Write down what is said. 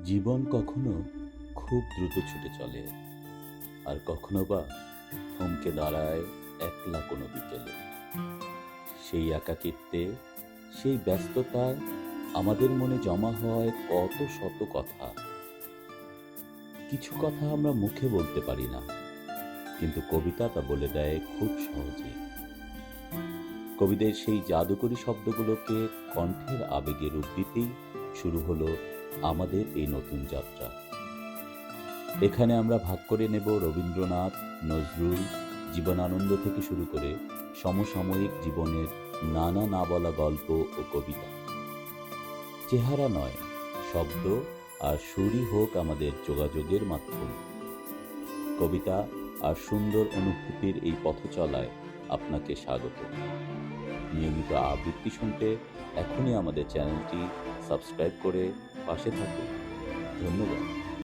জীবন কখনো খুব দ্রুত ছুটে চলে, আর কখনো বা থমকে দাঁড়ায় একলা কোনো বিকেলে। সেই একাকিত্বে, সেই ব্যস্ততায় আমাদের মনে জমা হয় কত শত কথা। কিছু কথা আমরা মুখে বলতে পারি না, কিন্তু কবিতা তা বলে দেয় খুব সহজে। কবিদের সেই জাদুকরী শব্দগুলোকে কণ্ঠের আবেগে রূপ দিতেই শুরু হলো আমাদের এই নতুন যাত্রা। এখানে আমরা ভাগ করে নেব রবীন্দ্রনাথ, নজরুল, জীবনানন্দ থেকে শুরু করে সমসাময়িক জীবনের নানা না বলা গল্প ও কবিতা। চেহারা নয়, শব্দ আর সুরই হোক আমাদের যোগাযোগের মাধ্যম। কবিতা আর সুন্দর অনুভূতির এই পথ চলায় আপনাকে স্বাগত। নিয়মিত আবৃত্তি শুনতে এখনই আমাদের চ্যানেলটি সাবস্ক্রাইব করে পাশে থাকুন। ধন্যবাদ।